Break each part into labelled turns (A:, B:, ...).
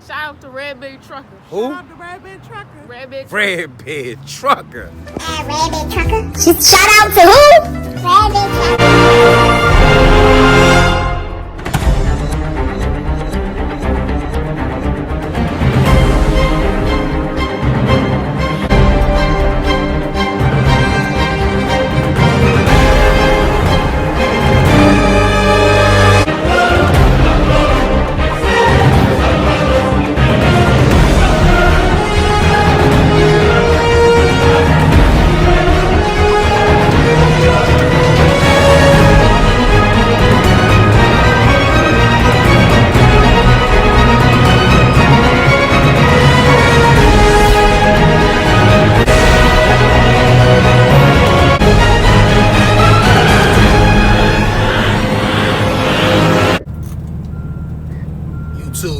A: Shout out to Red Big Trucker.
B: Who?
A: Shout out to Red Big Trucker. Red Big Trucker.
B: Red Big Trucker.
C: Red Big Trucker. Shout out to who? Red Big Trucker.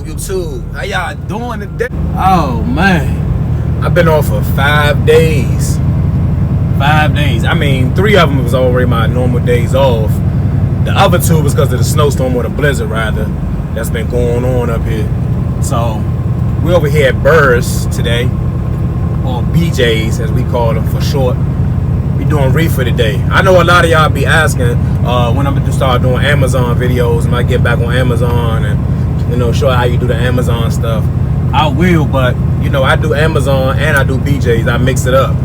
B: YouTube. How y'all doing today?
D: Oh man,
B: I've been off for 5 days. 5 days. I mean, 3 of them was already my normal days off. The other 2 was because of the snowstorm or the blizzard rather that's been going on up here. So we're over here at Burrs today, or BJ's as we call them for short. We doing reefer today. I know a lot of y'all be asking when I'm gonna start doing Amazon videos and I get back on Amazon and show how you do the Amazon stuff. I will, but I do Amazon and I do BJ's. I mix it up,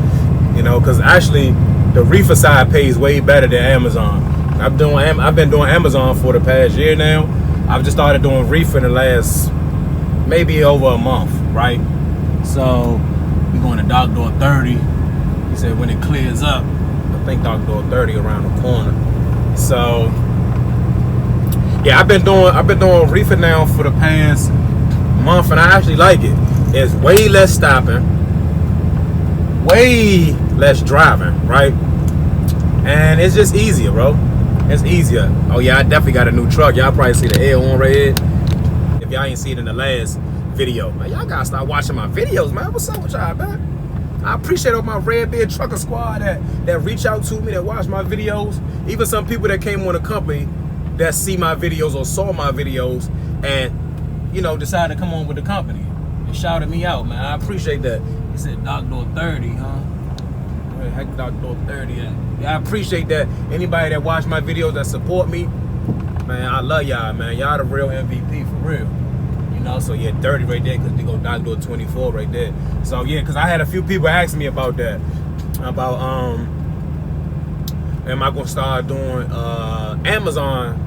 B: because actually the reefer side pays way better than Amazon. I've been doing Amazon for the past year now. I've just started doing reefer in the last maybe over a month, right? So we're going to Dock Door 30. He said when it clears up, I think Dock Door 30 around the corner. So yeah, I've been doing reefer now for the past month, and I actually like it. It's way less stopping, way less driving, right? And it's just easier, bro. It's easier. Oh yeah, I definitely got a new truck. Y'all probably see the air on right here. If y'all ain't see it in the last video, man, y'all gotta start watching my videos, man. What's up with y'all, man? I appreciate all my Red Big Trucker squad that reach out to me, that watch my videos. Even some people that came on the company that see my videos or saw my videos and decided to come on with the company and shouted me out, man. I appreciate that. He said Dock Door 30, huh? Where the heck Dock Door 30 at? Yeah, I appreciate that. Anybody that watch my videos that support me, man, I love y'all, man. Y'all the real MVP for real. So yeah, 30 right there because they go Dock Door 24 right there. So yeah, because I had a few people ask me about that. About am I gonna start doing Amazon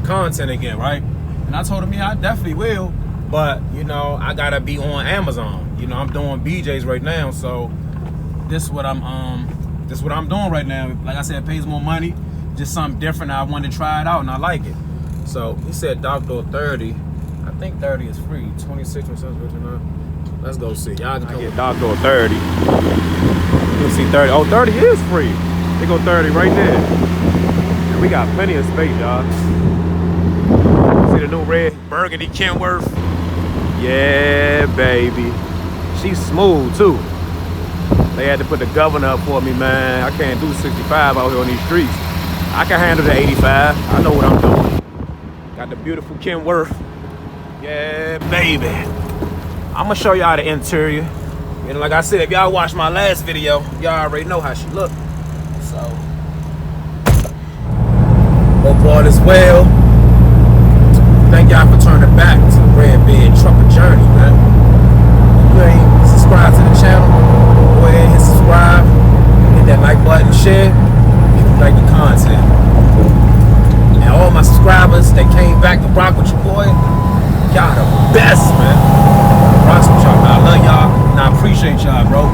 B: content again, right? And I told him, yeah, I definitely will, but I gotta be on Amazon. I'm doing BJ's right now, so this is what I'm doing right now. Like I said, it pays more money, just something different. I wanted to try it out and I like it. So he said Dock Door 30. I think 30 is free. 26 or something. Let's go see. Y'all can get Dock Door 30. You'll see 30. Oh, 30 is free. They go 30 right there. And we got plenty of space, y'all. See the new red burgundy Kenworth? Yeah, baby. She's smooth too. They had to put the governor up for me, man. I can't do 65 out here on these streets. I can handle the 85. I know what I'm doing. Got the beautiful Kenworth. Yeah, baby. I'm gonna show y'all the interior. And like I said, if y'all watched my last video, y'all already know how she looked. So, hope all is well. Thank y'all for turning back to the Red Big Trucker journey, man. If you ain't subscribed to the channel, go ahead and hit subscribe. Hit that like button, share, if you like the content. And all my subscribers that came back to rock with your boy, y'all the best, man. Rocks with y'all, man. I love y'all, and I appreciate y'all, bro.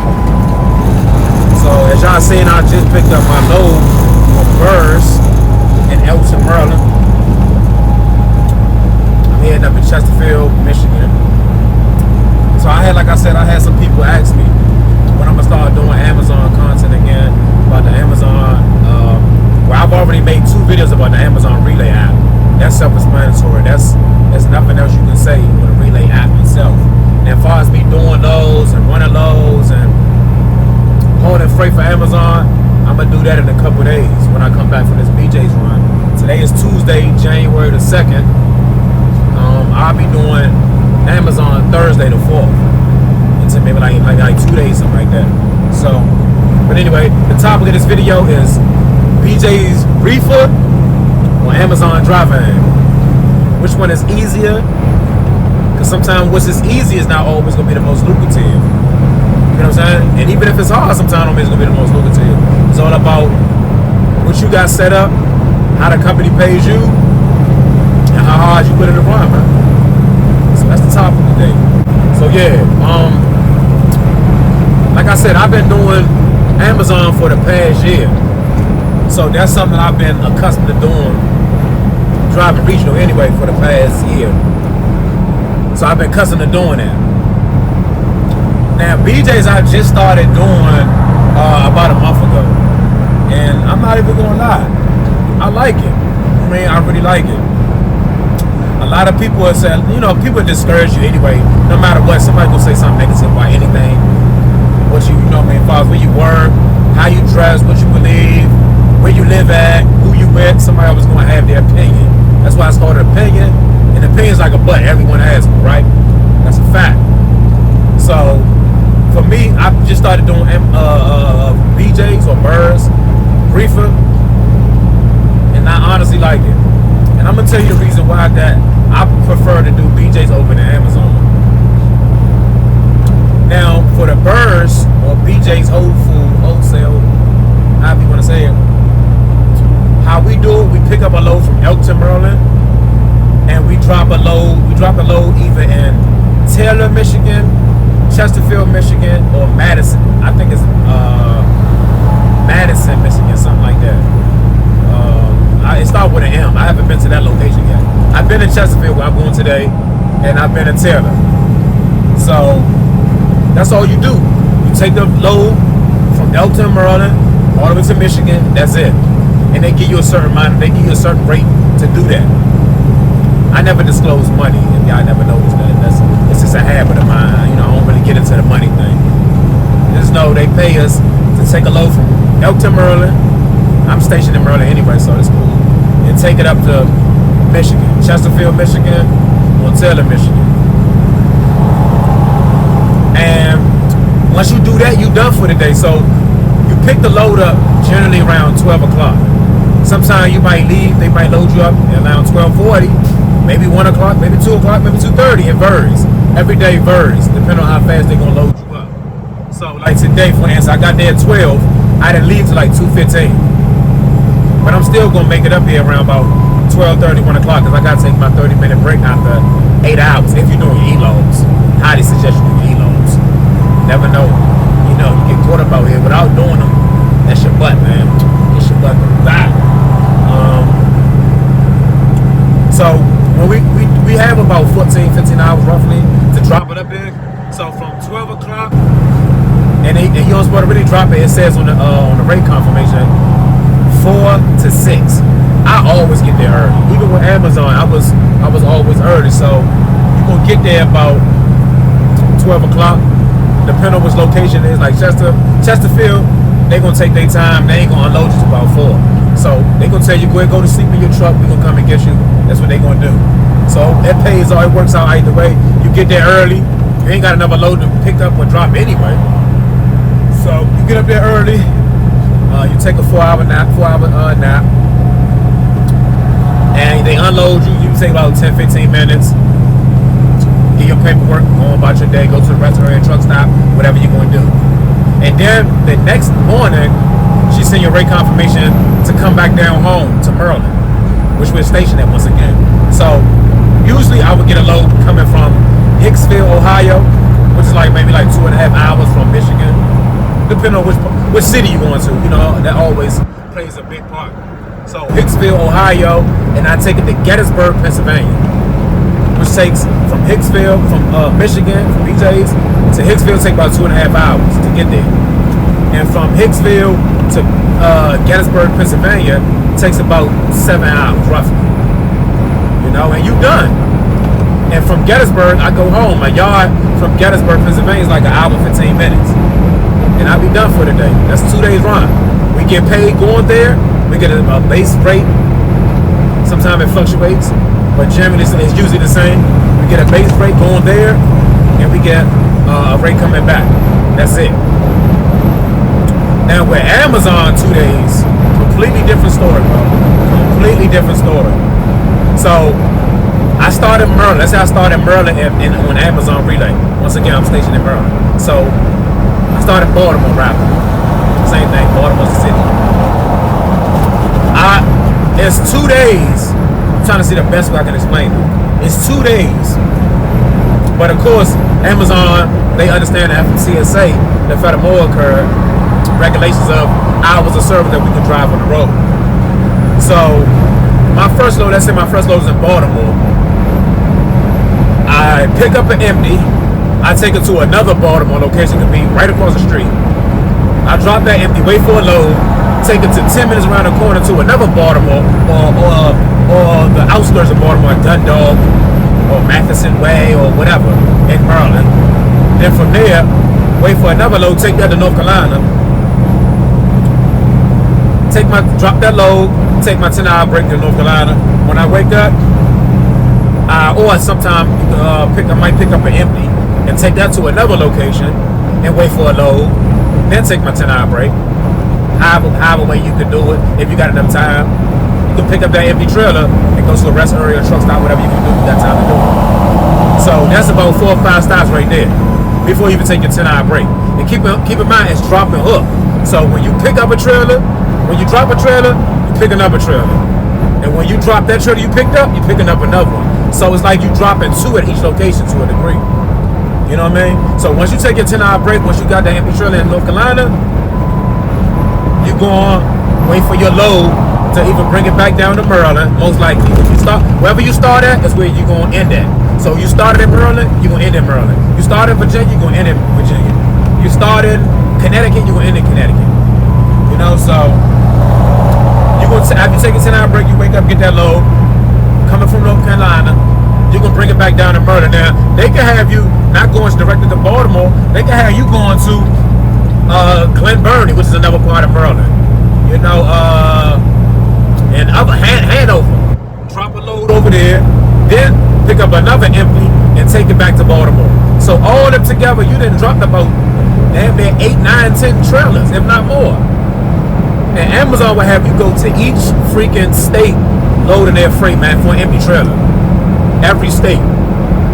B: So, as y'all seen, I just picked up my load from Burrs in Elton, Maryland. I'm heading up in Chesterfield, Michigan. So, like I said, I had some people ask me when I'm gonna start doing Amazon content again about the Amazon. Well, I've already made 2 videos about the Amazon Relay app. That's self-explanatory. There's nothing else you can say with a Relay app itself. And as far as me doing those and running loads and holding freight for Amazon, I'm gonna do that in a couple days when I come back from this BJ's run. Today is Tuesday, January the 2nd. I'll be doing Amazon Thursday the 4th. Until maybe like 2 days, something like that. So, but anyway, the topic of this video is BJ's reefer or Amazon drive-in. Which one is easier? Because sometimes what's easy is not always going to be the most lucrative. You know what I'm saying? And even if it's hard, sometimes it's going to be the most lucrative. It's all about what you got set up, how the company pays you, and how hard you put in the run, man. So that's the topic today. So yeah, like I said, I've been doing Amazon for the past year. So that's something I've been accustomed to doing, driving regional anyway for the past year. So I've been accustomed to doing that. Now BJ's I just started doing about a month ago. And I'm not even gonna lie, I like it. I mean, I really like it. A lot of people have said, you know, people discourage you anyway, no matter what. Somebody gonna say something negative about anything. What you know what I mean, as far as where you work, how you dress, what you believe, where you live at, who you with. Somebody always gonna have their opinion. That's why it's called an opinion. And opinion's like a butt, everyone has one, right? That's a fact. So for me, I just started doing BJ's or Burrs, reefer, and I honestly like it. And I'm gonna tell you the reason why that I prefer to do BJ's over than Amazon. Now, for the Burrs or BJ's Whole Food Wholesale, however you want to say it, how we do it, we pick up a load from Elkton, Maryland, and we drop a load. We drop a load either in Taylor, Michigan, Chesterfield, Michigan, or Madison. I think it's Madison, Michigan, something like that. It starts with an M. I haven't been to that location yet. I've been in Chesterfield where I'm going today, and I've been in Taylor. So that's all you do. You take the load from Elkton, Maryland, all the way to Michigan. That's it. And they give you a certain amount. They give you a certain rate to do that. I never disclose money. If y'all never noticed that, it's just a habit of mine. You know, I don't really get into the money thing. Just know they pay us to take a load from Elkton, Maryland. I'm stationed in Maryland anyway, so it's cool. And take it up to Michigan, Chesterfield, Michigan, or Taylor, Michigan. And once you do that, you done for the day. So you pick the load up generally around 12 o'clock. Sometimes you might leave, they might load you up around 12:40, maybe 1 o'clock, maybe 2 o'clock, maybe 2:30. It varies. Every day varies, depending on how fast they're gonna load you up. So like today, for instance, I got there at 12. I didn't leave till like 2:15. But I'm still gonna make it up here around about 12:30, 1 o'clock, because I gotta take my 30-minute break after 8 hours. If you're doing e-loads, highly suggest you do e-loads. Never know, you know, you get caught up out here without doing them. That's your butt, man. It's your butt to die. So when we have about 14, 15 hours roughly to drop it up in. So from 12 o'clock, and you don't supposed to really drop it. It says on the rate confirmation, 4 to 6. I always get there early. Even with Amazon, I was always early. So you're gonna get there about 12 o'clock. Depending on which location it is, like Chesterfield, they're gonna take their time. They ain't gonna unload you till about 4. So they gonna tell you, go ahead, go to sleep in your truck. We gonna come and get you. That's what they gonna do. So it pays all. It works out either way. You get there early. You ain't got another load to pick up or drop anyway. So you get up there early. You take a 4-hour nap, and they unload you. You take about 10, 15 minutes. Get your paperwork, go about your day, go to the restaurant, truck stop, whatever you're going to do. And then the next morning, she send your rate confirmation to come back down home to Maryland, which we're stationed at once again. So usually I would get a load coming from Hicksville, Ohio, which is like maybe like 2.5 hours from Michigan, depending on which city you're going to. You know, that always plays a big part. So Hicksville, Ohio, and I take it to Gettysburg, Pennsylvania, which takes from Hicksville, from Michigan, from BJ's to Hicksville, take about 2.5 hours to get there. And from Hicksville to Gettysburg, Pennsylvania, takes about 7 hours roughly. You know, and you done. And from Gettysburg, I go home. My yard from Gettysburg, Pennsylvania is like 1 hour, 15 minutes. And I'll be done for the day. That's a 2 days run. We get paid going there. We get a base rate. Sometimes it fluctuates, but generally it's usually the same. We We get a base rate going there, and we get a rate coming back. That's it. Now with Amazon 2 days, completely different story, bro. Completely different story. So I started Maryland. That's how I started Maryland on Amazon Relay. Once again, I'm stationed in Maryland. So I started Baltimore rather. Same thing, Baltimore's the city. It's 2 days. I'm trying to see the best way I can explain it. It's 2 days. But of course, Amazon, they understand the FMCSA, the Federal Motor Code, regulations of hours of service that we can drive on the road. So my first load, let's say my first load is in Baltimore. I pick up an empty. I take it to another Baltimore location, could be right across the street. I drop that empty, wait for a load, take it to 10 minutes around the corner to another Baltimore or the outskirts of Baltimore, like Dundalk or Matheson Way or whatever in Maryland. Then from there, wait for another load, take that to North Carolina. Drop that load, take my 10-hour break to North Carolina. When I wake up, or sometimes I might pick up an empty and take that to another location and wait for a load, then take my 10-hour break. However way you can do it, if you got enough time. You can pick up that empty trailer and go to a rest area, truck stop, whatever you can do, you got time to do it. So that's about 4 or 5 stops right there before you even take your 10-hour break. And keep in mind, it's drop and hook. So when you pick up a trailer, when you drop a trailer, you pick another trailer. And when you drop that trailer you picked up, you're picking up another one. So it's like you dropping 2 at each location to a degree. You know what I mean? So once you take your 10-hour break, once you got that empty trailer in North Carolina, you go on, wait for your load to even bring it back down to Maryland. Most likely, if you start wherever you start at, that's where you're gonna end at. So you started in Maryland, you're gonna end in Maryland. You started in Virginia, you're gonna end in Virginia. You started in Connecticut, you're gonna end in Connecticut. You know, so after you take a 10-hour break, you wake up, get that load, coming from North Carolina, you're gonna bring it back down to Maryland. Now, they can have you not going directly to Baltimore, they can have you going to Glen Burnie, which is another part of Maryland. You know, and Hanover. Drop a load over there, then pick up another empty and take it back to Baltimore. So all of them together, you didn't drop about damn near 8, 9, 10 trailers, if not more. And Amazon will have you go to each freaking state loading their freight, man, for an empty trailer. Every state.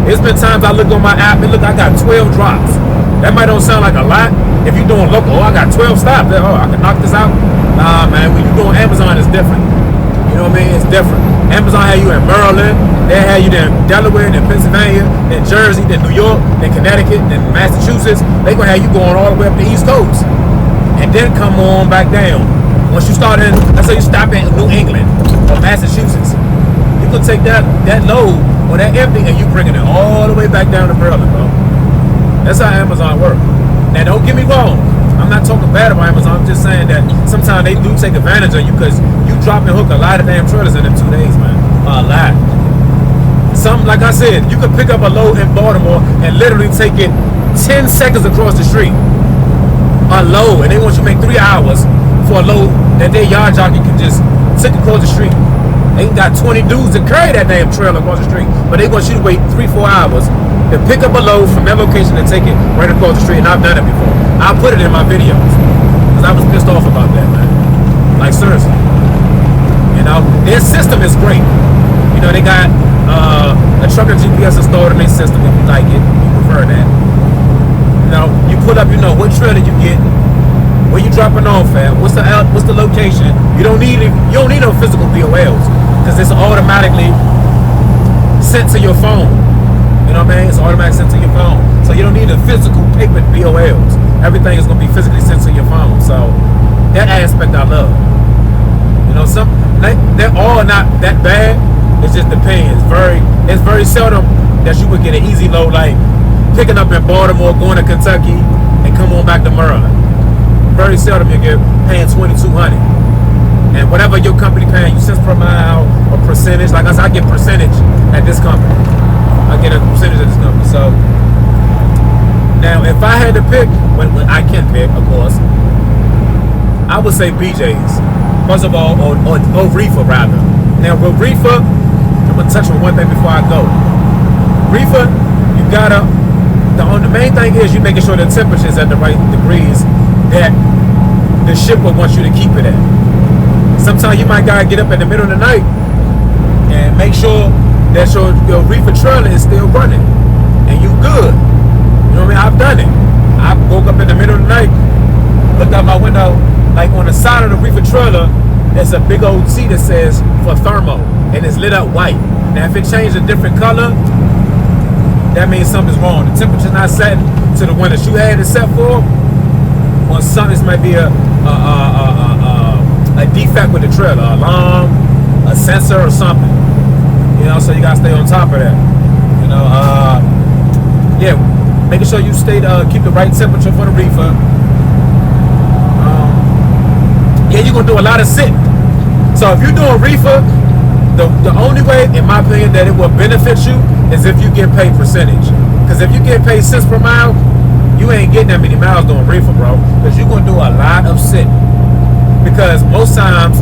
B: There's been times I look on my app and look, I got 12 drops. That might don't sound like a lot. If you're doing local, I got 12 stops. Oh, I can knock this out. Nah, man, when you're doing Amazon, it's different. You know what I mean? It's different. Amazon had you in Maryland, they had you in Delaware, then Pennsylvania, then Jersey, then New York, then Connecticut, then Massachusetts. They gonna have you going all the way up the East Coast. And then come on back down. Once you start in, let's say you stop in New England or Massachusetts, you can take that load or that empty and you bringing it all the way back down to Maryland, bro. That's how Amazon works. Now, don't get me wrong. I'm not talking bad about Amazon. I'm just saying that sometimes they do take advantage of you because you drop and hook a lot of damn trailers in them 2 days, man. A lot. Some, like I said, you could pick up a load in Baltimore and literally take it 10 seconds across the street. A load, and they want you to make 3 hours for a load that their yard jockey can just take across the street. They got 20 dudes to carry that damn trailer across the street, but they want you to wait 3, 4 hours to pick up a load from their location and take it right across the street. And I've done it before. I put it in my videos because I was pissed off about that, man. Like, seriously. You know, their system is great. You know, they got a trucker GPS installed in their system if you like it. You prefer that. You know, you put up, you know, what trailer you get, where you dropping off at, what's the location. You don't need no physical BOLs because it's automatically sent to your phone. You know what I mean? It's automatically sent to your phone. So you don't need a physical paper BOLs. Everything is gonna be physically sent to your phone. So that aspect I love. You know, they're all not that bad. It just depends. It's very seldom that you would get an easy load like picking up in Baltimore, going to Kentucky, and come on back to Maryland. Very seldom you get paying $2,200, and whatever your company paying you cents per mile or percentage. Like I said, I get percentage at this company. I get a percentage at this company. So now, if I had to pick, when I can pick, of course, I would say BJ's first of all, or reefer rather. Now with reefer, I'm gonna touch on one thing before I go. reefer, you gotta, the main thing is you making sure the temperature is at the right degrees that the shipper wants you to keep it at. Sometimes you might gotta get up in the middle of the night and make sure that your reefer trailer is still running and you good. You know what I mean? I've done it. I woke up in the middle of the night, looked out my window, like on the side of the reefer trailer, there's a big old T that says for thermo, and it's lit up white. Now if it changed a different color, that means something's wrong. The temperature's not set to the one that you had it set for, or something might be a defect with the trailer, alarm, a sensor or something. You know, so you gotta stay on top of that. You know, yeah, making sure you keep the right temperature for the reefer. Yeah, you're gonna do a lot of sitting. So if you're doing reefer, the only way, in my opinion, that it will benefit you is if you get paid percentage. Because if you get paid cents per mile, you ain't getting that many miles doing reefer, bro. Because you're gonna do a lot of sitting. Because most times,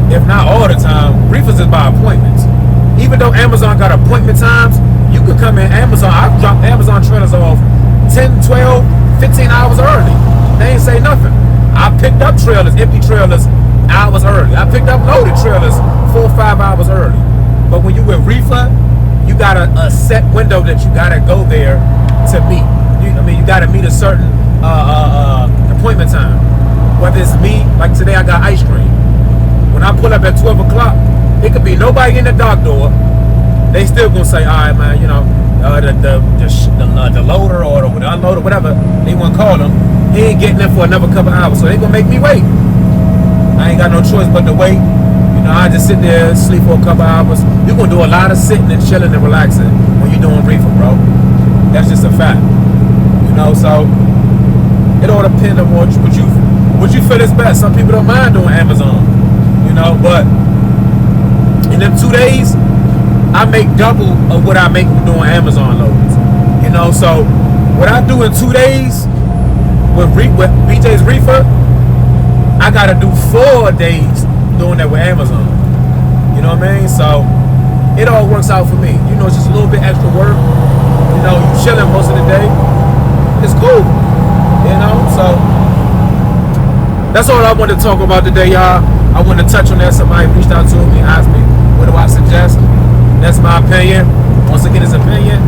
B: if not all the time, reefers is by appointments. Even though Amazon got appointment times, you could come in Amazon. I've dropped Amazon trailers off 10, 12, 15 hours early. They ain't say nothing. I picked up trailers, empty trailers, hours early. I picked up loaded trailers 4 or 5 hours early. But when you with reefer, you got a set window that you gotta go there to meet. You gotta meet a certain appointment time. Whether it's me, like today I got ice cream. When I pull up at 12 o'clock, it could be nobody in the dock door. They still gonna say, all right, man, you know, the loader or the unloader, whatever they want to call them, he ain't getting there for another couple hours, so they gonna make me wait. I ain't got no choice but to wait. You know, I just sit there, sleep for a couple hours. You're gonna do a lot of sitting and chilling and relaxing when you're doing reefer, bro. That's just a fact. You know, so it all depends on what you feel is best. Some people don't mind doing Amazon, you know, but in them 2 days, I make double of what I make doing Amazon loads. You know, so what I do in 2 days with BJ's reefer, I gotta do 4 days doing that with Amazon. You know what I mean? So it all works out for me. You know, it's just a little bit extra work. You know, you chilling most of the day. It's cool. You know, so that's all I wanted to talk about today, y'all. I want to touch on that. Somebody reached out to me and asked me, what do I suggest? That's my opinion. Once again, it's opinion.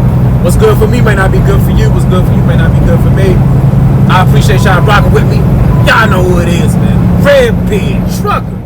B: What's good for me may not be good for you. What's good for you may not be good for me. I appreciate y'all rocking with me. Y'all know who it is, man. Red Beard Trucker.